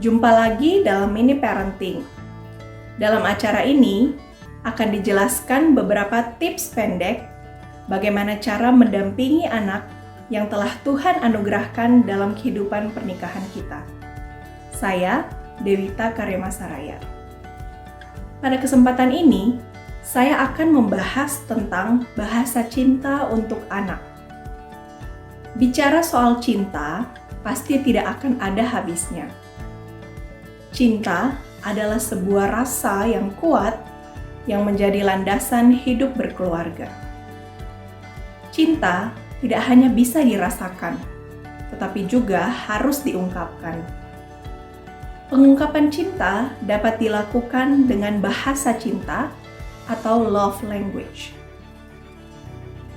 Jumpa lagi dalam Mini Parenting. Dalam acara ini akan dijelaskan beberapa tips pendek bagaimana cara mendampingi anak yang telah Tuhan anugerahkan dalam kehidupan pernikahan kita. Saya, Dewita Karema Saraya. Pada kesempatan ini, saya akan membahas tentang bahasa cinta untuk anak. Bicara soal cinta, pasti tidak akan ada habisnya. Cinta adalah sebuah rasa yang kuat yang menjadi landasan hidup berkeluarga. Cinta tidak hanya bisa dirasakan, tetapi juga harus diungkapkan. Pengungkapan cinta dapat dilakukan dengan bahasa cinta atau love language.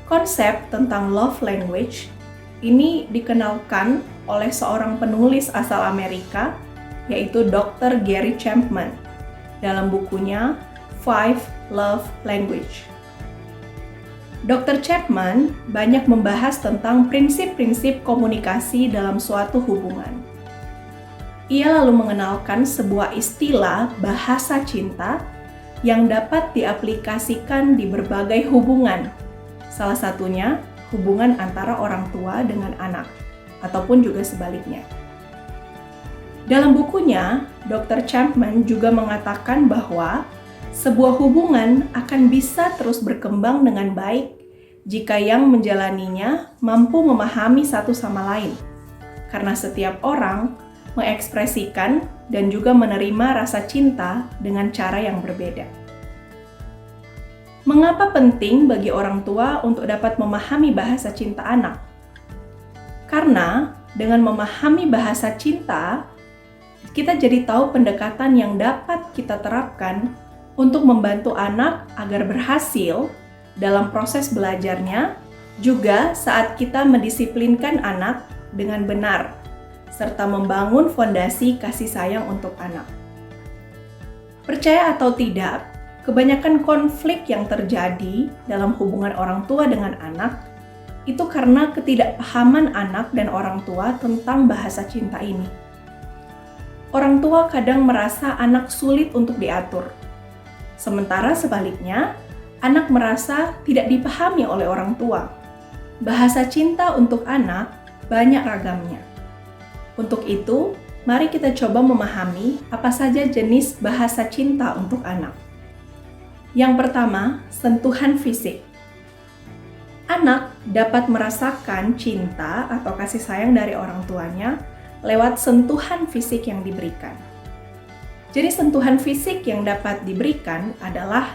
Konsep tentang love language ini dikenalkan oleh seorang penulis asal Amerika, yaitu Dr. Gary Chapman dalam bukunya Five Love Language. Dr. Chapman banyak membahas tentang prinsip-prinsip komunikasi dalam suatu hubungan. Ia lalu mengenalkan sebuah istilah bahasa cinta yang dapat diaplikasikan di berbagai hubungan, salah satunya hubungan antara orang tua dengan anak, ataupun juga sebaliknya. Dalam bukunya, Dr. Chapman juga mengatakan bahwa sebuah hubungan akan bisa terus berkembang dengan baik jika yang menjalaninya mampu memahami satu sama lain, karena setiap orang mengekspresikan dan juga menerima rasa cinta dengan cara yang berbeda. Mengapa penting bagi orang tua untuk dapat memahami bahasa cinta anak? Karena dengan memahami bahasa cinta, kita jadi tahu pendekatan yang dapat kita terapkan untuk membantu anak agar berhasil dalam proses belajarnya, juga saat kita mendisiplinkan anak dengan benar, serta membangun fondasi kasih sayang untuk anak. Percaya atau tidak, kebanyakan konflik yang terjadi dalam hubungan orang tua dengan anak itu karena ketidakpahaman anak dan orang tua tentang bahasa cinta ini. Orang tua kadang merasa anak sulit untuk diatur, sementara sebaliknya, anak merasa tidak dipahami oleh orang tua. Bahasa cinta untuk anak banyak ragamnya. Untuk itu, mari kita coba memahami apa saja jenis bahasa cinta untuk anak. Yang pertama, sentuhan fisik. Anak dapat merasakan cinta atau kasih sayang dari orang tuanya lewat sentuhan fisik yang diberikan. Jadi sentuhan fisik yang dapat diberikan adalah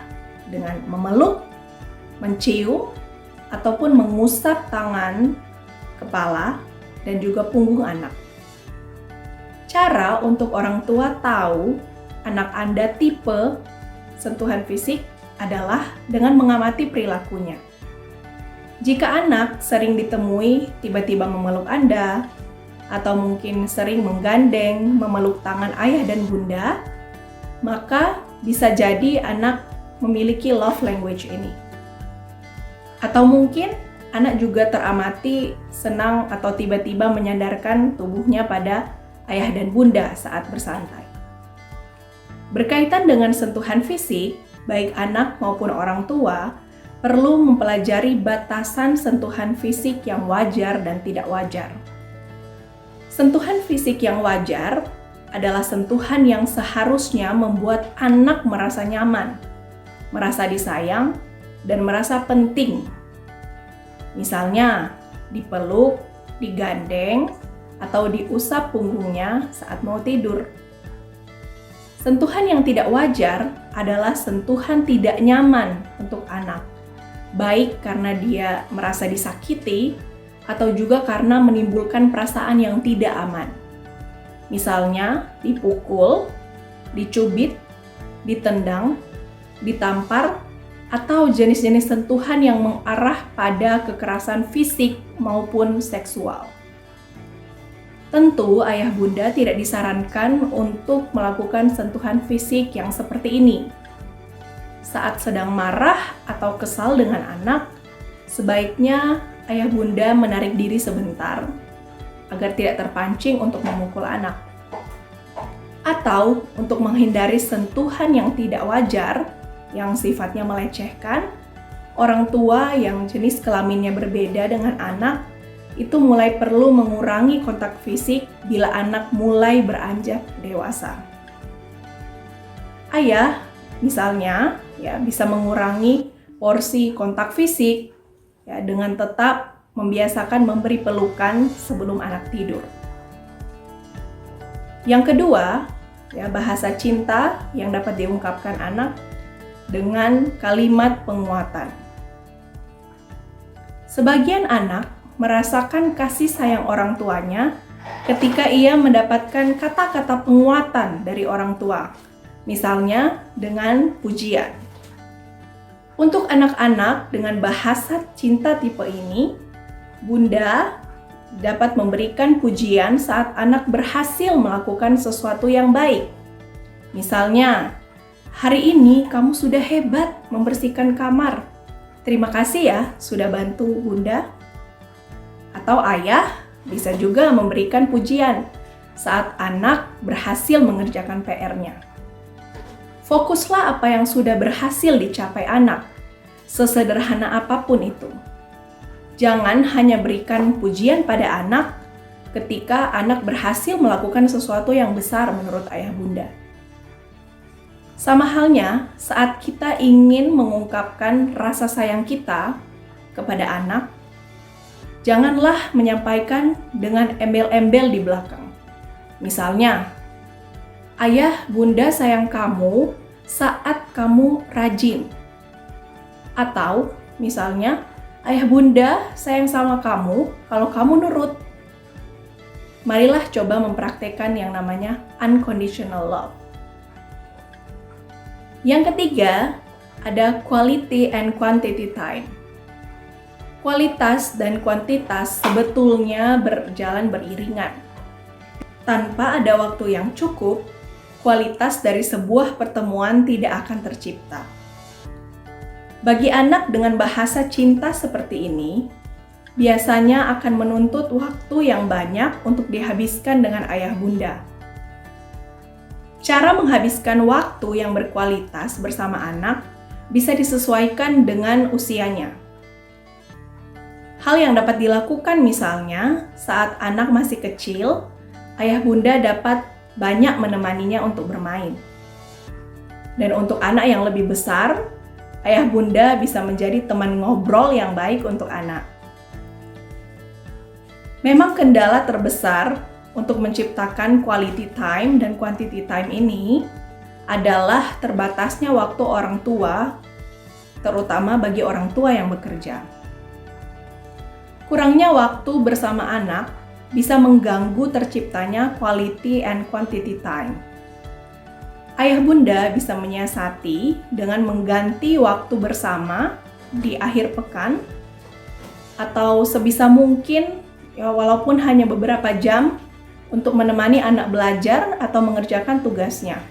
dengan memeluk, mencium, ataupun mengusap tangan, kepala, dan juga punggung anak. Cara untuk orang tua tahu anak Anda tipe sentuhan fisik adalah dengan mengamati perilakunya. Jika anak sering ditemui tiba-tiba memeluk Anda, atau mungkin sering menggandeng, memeluk tangan ayah dan bunda, maka bisa jadi anak memiliki love language ini. Atau mungkin anak juga teramati senang atau tiba-tiba menyandarkan tubuhnya pada ayah dan bunda saat bersantai. Berkaitan dengan sentuhan fisik, baik anak maupun orang tua perlu mempelajari batasan sentuhan fisik yang wajar dan tidak wajar. Sentuhan fisik yang wajar adalah sentuhan yang seharusnya membuat anak merasa nyaman, merasa disayang, dan merasa penting. Misalnya, dipeluk, digandeng, atau diusap punggungnya saat mau tidur. Sentuhan yang tidak wajar adalah sentuhan tidak nyaman untuk anak, baik karena dia merasa disakiti atau juga karena menimbulkan perasaan yang tidak aman. Misalnya, dipukul, dicubit, ditendang, ditampar, atau jenis-jenis sentuhan yang mengarah pada kekerasan fisik maupun seksual. Tentu, ayah bunda tidak disarankan untuk melakukan sentuhan fisik yang seperti ini. Saat sedang marah atau kesal dengan anak, sebaiknya ayah bunda menarik diri sebentar agar tidak terpancing untuk memukul anak. Atau untuk menghindari sentuhan yang tidak wajar, yang sifatnya melecehkan, orang tua yang jenis kelaminnya berbeda dengan anak itu mulai perlu mengurangi kontak fisik bila anak mulai beranjak dewasa. Ayah, misalnya, ya bisa mengurangi porsi kontak fisik ya dengan tetap membiasakan memberi pelukan sebelum anak tidur. Yang kedua, ya bahasa cinta yang dapat diungkapkan anak dengan kalimat penguatan. Sebagian anak merasakan kasih sayang orang tuanya ketika ia mendapatkan kata-kata penguatan dari orang tua, misalnya dengan pujian. Untuk anak-anak dengan bahasa cinta tipe ini, Bunda dapat memberikan pujian saat anak berhasil melakukan sesuatu yang baik. Misalnya, hari ini kamu sudah hebat membersihkan kamar. Terima kasih ya sudah bantu Bunda. Atau ayah bisa juga memberikan pujian saat anak berhasil mengerjakan PR-nya. Fokuslah apa yang sudah berhasil dicapai anak, sesederhana apapun itu. Jangan hanya berikan pujian pada anak ketika anak berhasil melakukan sesuatu yang besar menurut ayah bunda. Sama halnya saat kita ingin mengungkapkan rasa sayang kita kepada anak, janganlah menyampaikan dengan embel-embel di belakang. Misalnya, ayah bunda sayang kamu saat kamu rajin. Atau misalnya, ayah bunda sayang sama kamu kalau kamu nurut. Marilah coba mempraktekkan yang namanya unconditional love. Yang ketiga, ada quality and quantity time. Kualitas dan kuantitas sebetulnya berjalan beriringan. Tanpa ada waktu yang cukup, kualitas dari sebuah pertemuan tidak akan tercipta. Bagi anak dengan bahasa cinta seperti ini, biasanya akan menuntut waktu yang banyak untuk dihabiskan dengan ayah bunda. Cara menghabiskan waktu yang berkualitas bersama anak bisa disesuaikan dengan usianya. Hal yang dapat dilakukan misalnya saat anak masih kecil, ayah bunda dapat banyak menemaninya untuk bermain. Dan untuk anak yang lebih besar, ayah bunda bisa menjadi teman ngobrol yang baik untuk anak. Memang kendala terbesar untuk menciptakan quality time dan quantity time ini adalah terbatasnya waktu orang tua, terutama bagi orang tua yang bekerja. Kurangnya waktu bersama anak bisa mengganggu terciptanya quality and quantity time. Ayah bunda bisa menyiasati dengan mengganti waktu bersama di akhir pekan atau sebisa mungkin ya walaupun hanya beberapa jam untuk menemani anak belajar atau mengerjakan tugasnya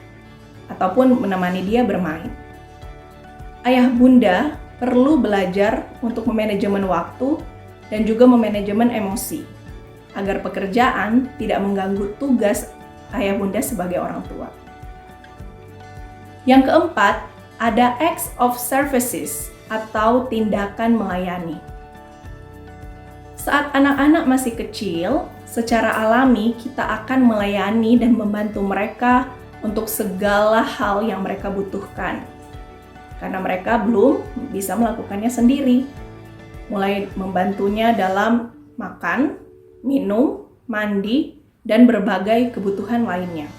ataupun menemani dia bermain. Ayah bunda perlu belajar untuk memanajemen waktu dan juga memanajemen emosi agar pekerjaan tidak mengganggu tugas ayah bunda sebagai orang tua. Yang keempat, ada acts of services atau tindakan melayani. Saat anak-anak masih kecil, secara alami kita akan melayani dan membantu mereka untuk segala hal yang mereka butuhkan. Karena mereka belum bisa melakukannya sendiri. Mulai membantunya dalam makan, minum, mandi, dan berbagai kebutuhan lainnya.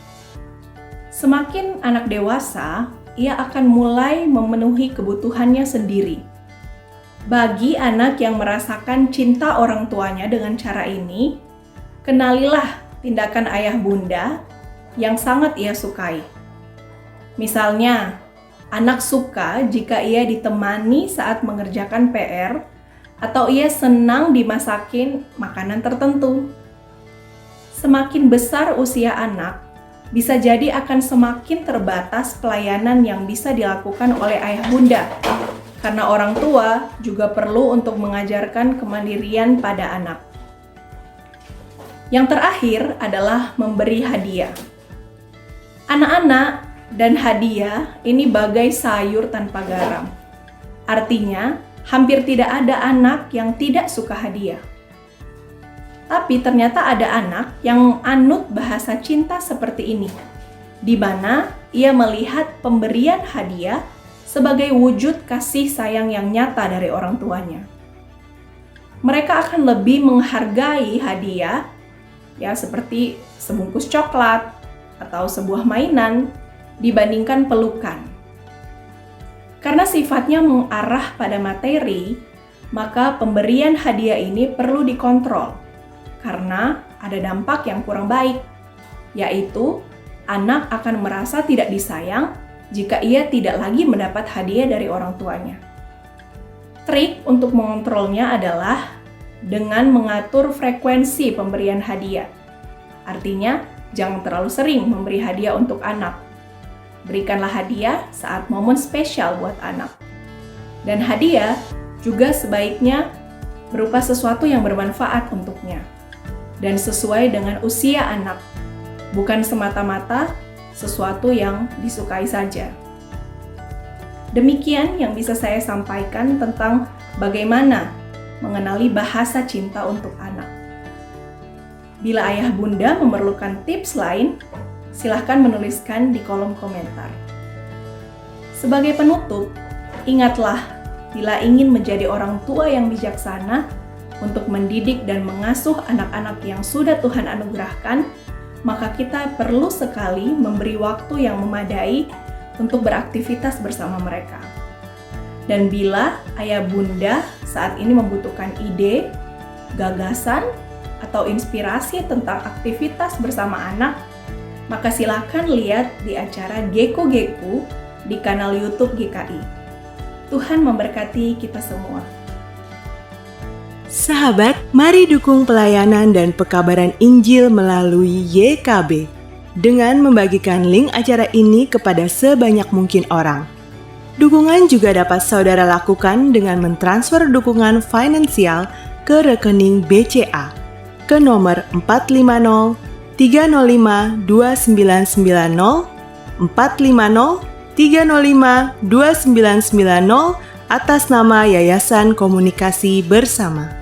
Semakin anak dewasa, ia akan mulai memenuhi kebutuhannya sendiri. Bagi anak yang merasakan cinta orang tuanya dengan cara ini, kenalilah tindakan ayah bunda yang sangat ia sukai. Misalnya, anak suka jika ia ditemani saat mengerjakan PR atau ia senang dimasakin makanan tertentu. Semakin besar usia anak, bisa jadi akan semakin terbatas pelayanan yang bisa dilakukan oleh ayah bunda, karena orang tua juga perlu untuk mengajarkan kemandirian pada anak. Yang terakhir adalah memberi hadiah. Anak-anak dan hadiah ini bagai sayur tanpa garam. Artinya, hampir tidak ada anak yang tidak suka hadiah. Tapi ternyata ada anak yang anut bahasa cinta seperti ini, di mana ia melihat pemberian hadiah sebagai wujud kasih sayang yang nyata dari orang tuanya. Mereka akan lebih menghargai hadiah, ya seperti sebungkus coklat atau sebuah mainan, dibandingkan pelukan. Karena sifatnya mengarah pada materi, maka pemberian hadiah ini perlu dikontrol, karena ada dampak yang kurang baik, yaitu anak akan merasa tidak disayang jika ia tidak lagi mendapat hadiah dari orang tuanya. Trik untuk mengontrolnya adalah dengan mengatur frekuensi pemberian hadiah. Artinya, jangan terlalu sering memberi hadiah untuk anak. Berikanlah hadiah saat momen spesial buat anak. Dan hadiah juga sebaiknya berupa sesuatu yang bermanfaat untuknya dan sesuai dengan usia anak, bukan semata-mata sesuatu yang disukai saja. Demikian yang bisa saya sampaikan tentang bagaimana mengenali bahasa cinta untuk anak. Bila ayah bunda memerlukan tips lain, silahkan menuliskan di kolom komentar. Sebagai penutup, ingatlah bila ingin menjadi orang tua yang bijaksana untuk mendidik dan mengasuh anak-anak yang sudah Tuhan anugerahkan, maka kita perlu sekali memberi waktu yang memadai untuk beraktivitas bersama mereka. Dan bila ayah bunda saat ini membutuhkan ide, gagasan, atau inspirasi tentang aktivitas bersama anak, maka silakan lihat di acara Geko Geku di kanal YouTube GKI. Tuhan memberkati kita semua. Sahabat, mari dukung pelayanan dan pekabaran Injil melalui YKB dengan membagikan link acara ini kepada sebanyak mungkin orang. Dukungan juga dapat saudara lakukan dengan mentransfer dukungan finansial ke rekening BCA ke nomor 450 305 2990 450 305 2990 atas nama Yayasan Komunikasi Bersama.